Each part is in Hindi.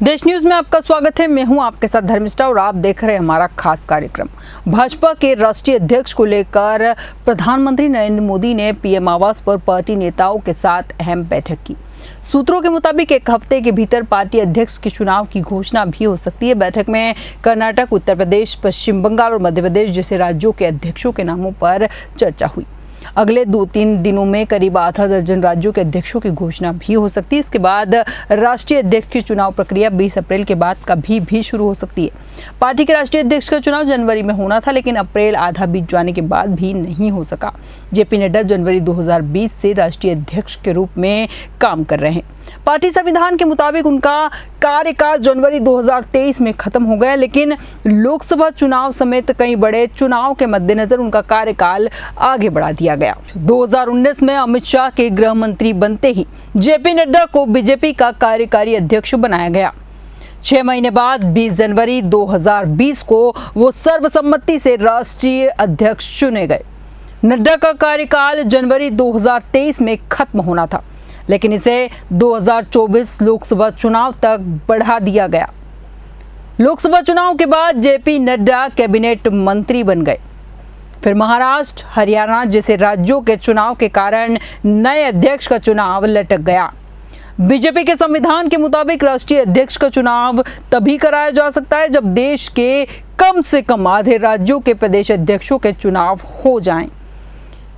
देश न्यूज में आपका स्वागत है। मैं हूं आपके साथ धर्मिष्ठा और आप देख रहे हैं हमारा खास कार्यक्रम। भाजपा के राष्ट्रीय अध्यक्ष को लेकर प्रधानमंत्री नरेंद्र मोदी ने पीएम आवास पर पार्टी नेताओं के साथ अहम बैठक की। सूत्रों के मुताबिक एक हफ्ते के भीतर पार्टी अध्यक्ष के चुनाव की घोषणा भी हो सकती है। बैठक में कर्नाटक, उत्तर प्रदेश, पश्चिम बंगाल और मध्य प्रदेश जैसे राज्यों के अध्यक्षों के नामों पर चर्चा हुई। अगले 2-3 दिनों में करीब आधा दर्जन राज्यों के अध्यक्षों की घोषणा भी हो सकती है। इसके बाद राष्ट्रीय अध्यक्ष की चुनाव प्रक्रिया 20 अप्रैल के बाद कभी भी शुरू हो सकती है। पार्टी के राष्ट्रीय अध्यक्ष का चुनाव जनवरी में होना था, लेकिन अप्रैल आधा बीत जाने के बाद भी नहीं हो सका। जेपी नड्डा जनवरी 2020 से राष्ट्रीय अध्यक्ष के रूप में काम कर रहे हैं। पार्टी संविधान के मुताबिक उनका कार्यकाल जनवरी 2023 में खत्म हो गया, लेकिन लोकसभा चुनाव समेत कई बड़े चुनाव के मद्देनजर उनका कार्यकाल आगे बढ़ा दिया गया। 2019 में अमित शाह के गृह मंत्री बनते ही जेपी नड्डा को बीजेपी का कार्यकारी अध्यक्ष बनाया गया। 6 महीने बाद 20 जनवरी 2020 को वो सर्वसम्मति से राष्ट्रीय अध्यक्ष चुने गए। नड्डा का कार्यकाल जनवरी 2023 में खत्म होना था, लेकिन इसे 2024 लोकसभा चुनाव तक बढ़ा दिया गया। लोकसभा चुनाव के बाद जेपी नड्डा कैबिनेट मंत्री बन गए। फिर महाराष्ट्र, हरियाणा जैसे राज्यों के चुनाव के कारण नए अध्यक्ष का चुनाव लटक गया। बीजेपी के संविधान के मुताबिक राष्ट्रीय अध्यक्ष का चुनाव तभी कराया जा सकता है जब देश के कम से कम आधे राज्यों के प्रदेश अध्यक्षों के चुनाव हो जाएं।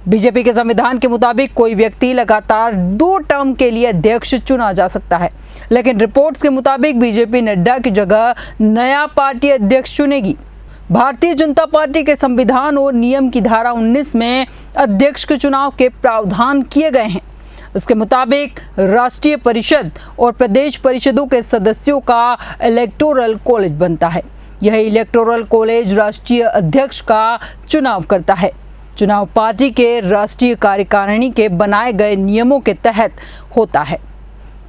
बीजेपी के संविधान के मुताबिक कोई व्यक्ति लगातार 2 टर्म के लिए अध्यक्ष चुना जा सकता है, लेकिन रिपोर्ट्स के मुताबिक बीजेपी नड्डा की जगह नया पार्टी अध्यक्ष चुनेगी। भारतीय जनता पार्टी के संविधान और नियम की धारा 19 में अध्यक्ष के चुनाव के प्रावधान किए गए हैं। इसके मुताबिक राष्ट्रीय परिषद और प्रदेश परिषदों के सदस्यों का इलेक्टोरल कॉलेज बनता है। यह इलेक्टोरल कॉलेज राष्ट्रीय अध्यक्ष का चुनाव करता है। चुनाव पार्टी के राष्ट्रीय कार्यकारिणी के बनाए गए नियमों के तहत होता है।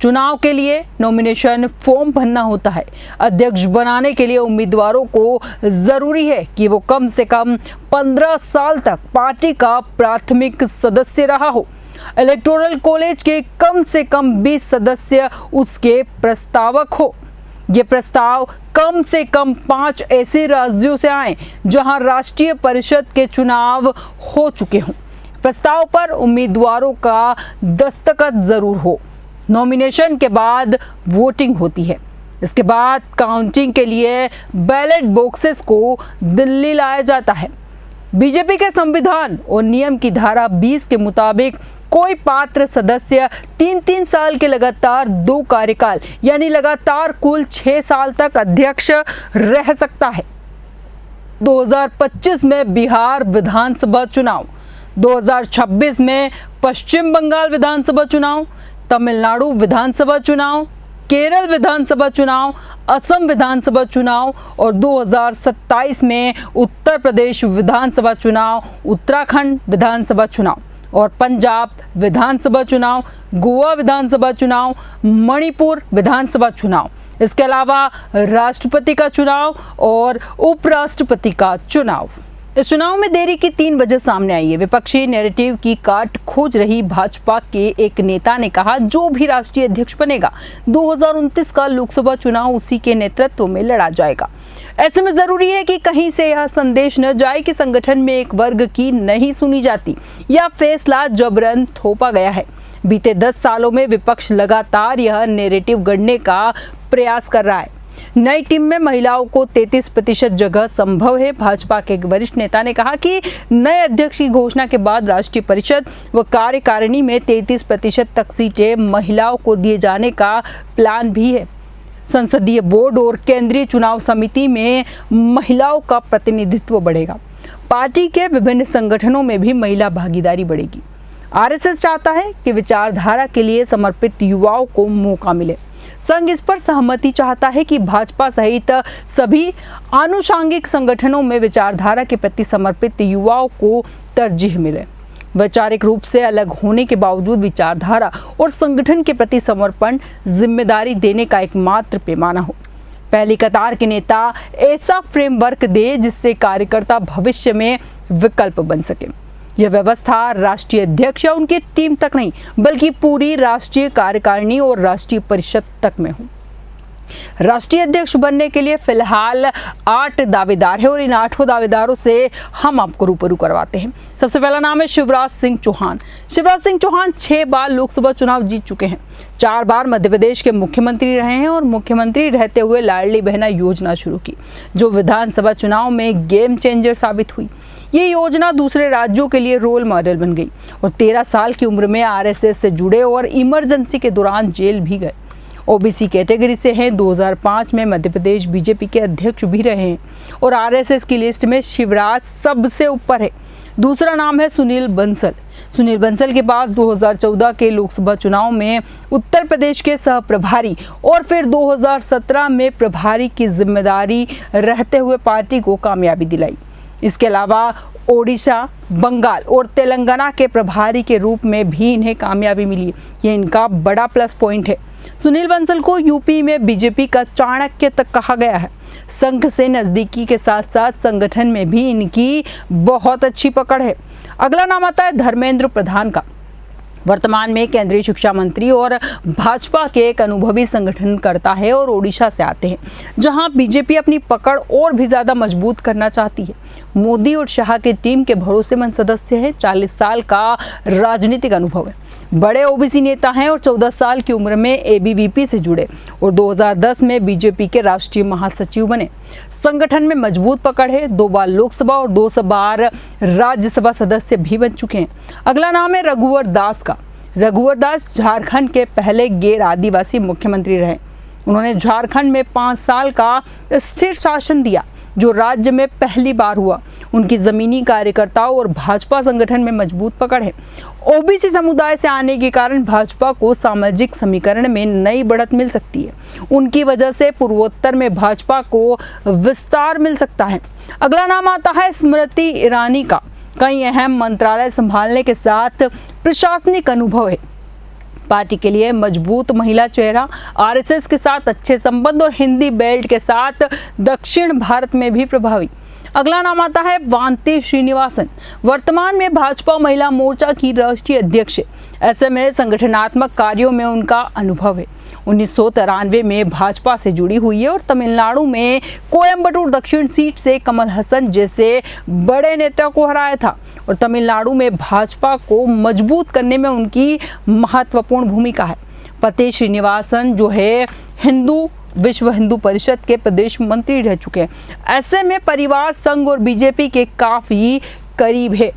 चुनाव के लिए नॉमिनेशन फॉर्म भरना होता है। अध्यक्ष बनाने के लिए उम्मीदवारों को जरूरी है कि वो कम से कम 15 साल तक पार्टी का प्राथमिक सदस्य रहा हो। इलेक्टोरल कॉलेज के कम से कम 20 सदस्य उसके प्रस्तावक हो। ये प्रस्ताव कम से कम 5 ऐसे राज्यों से आए जहां राष्ट्रीय परिषद के चुनाव हो चुके हों। प्रस्ताव पर उम्मीदवारों का दस्तखत जरूर हो। नॉमिनेशन के बाद वोटिंग होती है। इसके बाद काउंटिंग के लिए बैलेट बॉक्सेस को दिल्ली लाया जाता है। बीजेपी के संविधान और नियम की धारा 20 के मुताबिक कोई पात्र सदस्य 3-3 साल के लगातार 2 कार्यकाल यानी लगातार कुल 6 साल तक अध्यक्ष रह सकता है। 2025 में बिहार विधानसभा चुनाव, 2026 में पश्चिम बंगाल विधानसभा चुनाव, तमिलनाडु विधानसभा चुनाव, केरल विधानसभा चुनाव, असम विधानसभा चुनाव और 2027 में उत्तर प्रदेश विधानसभा चुनाव, उत्तराखंड विधानसभा चुनाव और पंजाब विधानसभा चुनाव, गोवा विधानसभा चुनाव, मणिपुर विधानसभा चुनाव। इसके अलावा राष्ट्रपति का चुनाव और उपराष्ट्रपति का चुनाव। इस चुनाव में देरी की 3 वजह सामने आई है। विपक्षी नैरेटिव की काट खोज रही भाजपा के एक नेता ने कहा, जो भी राष्ट्रीय अध्यक्ष बनेगा 2029 का लोकसभा चुनाव उसी के नेतृत्व में लड़ा जाएगा। ऐसे में जरूरी है कि कहीं से यह संदेश न जाए कि संगठन में एक वर्ग की नहीं सुनी जाती या फैसला जबरन थोपा गया है। बीते 10 सालों में विपक्ष लगातार यह नैरेटिव गढ़ने का प्रयास कर रहा है। नई टीम में महिलाओं को 33% जगह संभव है। भाजपा के एक वरिष्ठ नेता ने कहा कि नए अध्यक्ष की घोषणा के बाद राष्ट्रीय परिषद व कार्यकारिणी में 33% तक सीटें महिलाओं को दिए जाने का प्लान भी है। संसदीय बोर्ड और केंद्रीय चुनाव समिति में महिलाओं का प्रतिनिधित्व बढ़ेगा। पार्टी के विभिन्न संगठनों में भी महिला भागीदारी बढ़ेगी। आरएसएस चाहता है कि विचारधारा के लिए समर्पित युवाओं को मौका मिले। संघ इस पर सहमति चाहता है कि भाजपा सहित सभी आनुषंगिक संगठनों में विचारधारा के प्रति समर्पित युवाओं को तरजीह मिले। वैचारिक रूप से अलग होने के बावजूद विचारधारा और संगठन के प्रति समर्पण जिम्मेदारी देने का एकमात्र पैमाना हो। पहली कतार के नेता ऐसा फ्रेमवर्क दे जिससे कार्यकर्ता भविष्य में विकल्प बन सके। यह व्यवस्था राष्ट्रीय अध्यक्ष या उनकी टीम तक नहीं, बल्कि पूरी राष्ट्रीय कार्यकारिणी और राष्ट्रीय परिषद तक में हो। राष्ट्रीय अध्यक्ष बनने के लिए फिलहाल 8 दावेदार हैं और इन 8 दावेदारों से हम आपको रूबरू करवाते हैं। सबसे पहला नाम है शिवराज सिंह चौहान। शिवराज सिंह चौहान 6 बार लोकसभा चुनाव जीत चुके हैं, 4 बार मध्य प्रदेश के मुख्यमंत्री रहे हैं और मुख्यमंत्री रहते हुए लाडली बहना योजना शुरू की, जो विधानसभा चुनाव में गेम चेंजर साबित हुई। ये योजना दूसरे राज्यों के लिए रोल मॉडल बन गई और 13 साल की उम्र में आरएसएस से जुड़े और इमरजेंसी के दौरान जेल भी गए। ओबीसी कैटेगरी से हैं। 2005 में मध्य प्रदेश बीजेपी के अध्यक्ष भी रहे हैं और आरएसएस की लिस्ट में शिवराज सबसे ऊपर है। दूसरा नाम है सुनील बंसल। सुनील बंसल के पास 2014 के लोकसभा चुनाव में उत्तर प्रदेश के सह प्रभारी और फिर 2017 में प्रभारी की जिम्मेदारी रहते हुए पार्टी को कामयाबी दिलाई। इसके अलावा ओडिशा, बंगाल और तेलंगाना के प्रभारी के रूप में भी इन्हें कामयाबी मिली। ये इनका बड़ा प्लस पॉइंट है। सुनील बंसल को यूपी में बीजेपी का चाणक्य तक कहा गया है। संघ से नजदीकी के साथ साथ संगठन में भी इनकी बहुत अच्छी पकड़ है। अगला नाम आता है धर्मेंद्र प्रधान का। वर्तमान में केंद्रीय शिक्षा मंत्री और भाजपा के एक अनुभवी संगठनकर्ता है और ओडिशा से आते हैं, जहां बीजेपी अपनी पकड़ और भी ज्यादा मजबूत करना चाहती है। मोदी और शाह की टीम के भरोसेमंद सदस्य हैं। 40 साल का राजनीतिक अनुभव है, बड़े ओबीसी नेता हैं और 14 साल की उम्र में एबीवीपी से जुड़े और 2010 में बीजेपी के राष्ट्रीय महासचिव बने। संगठन में मजबूत पकड़ है। 2 बार लोकसभा और 2 बार राज्यसभा सदस्य भी बन चुके हैं। अगला नाम है रघुवर दास का। रघुवर दास झारखंड के पहले गैर आदिवासी मुख्यमंत्री रहे। उन्होंने झारखंड में 5 साल का स्थिर शासन दिया, जो राज्य में पहली बार हुआ। उनकी जमीनी कार्यकर्ताओं और भाजपा संगठन में मजबूत पकड़ है। ओबीसी समुदाय से आने के कारण भाजपा को सामाजिक समीकरण में नई बढ़त मिल सकती है। उनकी वजह से पूर्वोत्तर में भाजपा को विस्तार मिल सकता है। अगला नाम आता है स्मृति ईरानी का। कई अहम मंत्रालय संभालने के साथ प्रशासनिक अनुभव है। पार्टी के लिए मजबूत महिला चेहरा, आरएसएस के साथ अच्छे संबंध और हिंदी बेल्ट के साथ दक्षिण भारत में भी प्रभावी। अगला नाम आता है वांती श्रीनिवासन। वर्तमान में भाजपा महिला मोर्चा की राष्ट्रीय अध्यक्ष है। ऐसे में संगठनात्मक कार्यों में उनका अनुभव है। 1993 में भाजपा से जुड़ी हुई है और तमिलनाडु में कोयम्बटूर दक्षिण सीट से कमल हसन जैसे बड़े नेता को हराया था और तमिलनाडु में भाजपा को मजबूत करने में उनकी महत्वपूर्ण भूमिका है। पति श्रीनिवासन जो है विश्व हिंदू परिषद के प्रदेश मंत्री रह चुके हैं। ऐसे में परिवार संघ और बीजेपी के काफी करीब है।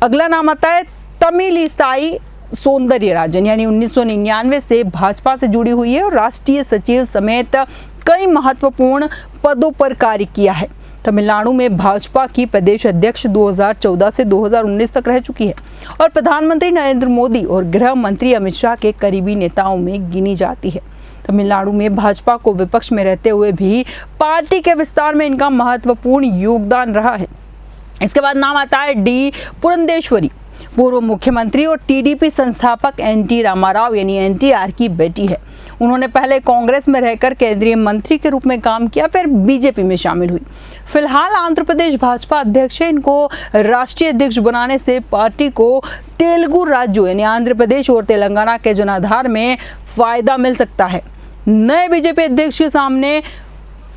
अगला नाम आता है तमिलिसाई सौंदर्यराजन, यानी 1999 से भाजपा से जुड़ी हुई है और राष्ट्रीय सचिव समेत कई महत्वपूर्ण पदों पर कार्य किया है। तमिलनाडु में भाजपा की प्रदेश अध्यक्ष 2014 से 2019 तक रह चुकी है और प्रधानमंत्री नरेंद्र मोदी और गृह मंत्री अमित शाह के करीबी नेताओं में गिनी जाती है। तमिलनाडु में भाजपा को विपक्ष में रहते हुए भी पार्टी के विस्तार में इनका महत्वपूर्ण योगदान रहा है। इसके बाद नाम आता है डी पुरंदेश्वरी। पूर्व मुख्यमंत्री और टीडीपी संस्थापक एनटी रामाराव यानी एनटीआर की बेटी है। उन्होंने पहले कांग्रेस में रहकर केंद्रीय मंत्री के रूप में काम किया, फिर बीजेपी में शामिल हुई। फिलहाल आंध्र प्रदेश भाजपा अध्यक्ष है। इनको राष्ट्रीय अध्यक्ष बनाने से पार्टी को तेलुगु राज्यों यानी आंध्र प्रदेश और तेलंगाना के जनाधार में फायदा मिल सकता है। नए बीजेपी अध्यक्ष के सामने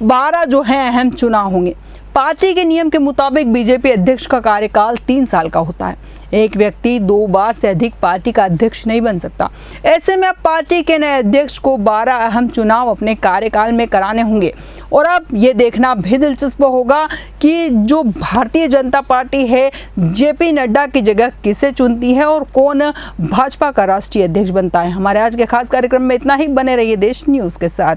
12 जो हैं अहम चुनाव होंगे। पार्टी के नियम के मुताबिक बीजेपी अध्यक्ष का कार्यकाल 3 साल का होता है। एक व्यक्ति 2 बार से अधिक पार्टी का अध्यक्ष नहीं बन सकता। ऐसे में अब पार्टी के नए अध्यक्ष को 12 अहम चुनाव अपने कार्यकाल में कराने होंगे और अब ये देखना भी दिलचस्प होगा कि जो भारतीय जनता पार्टी है जेपी नड्डा की जगह किसे चुनती है और कौन भाजपा का राष्ट्रीय अध्यक्ष बनता है। हमारे आज के खास कार्यक्रम में इतना ही। बने रहिए देश न्यूज़ के साथ।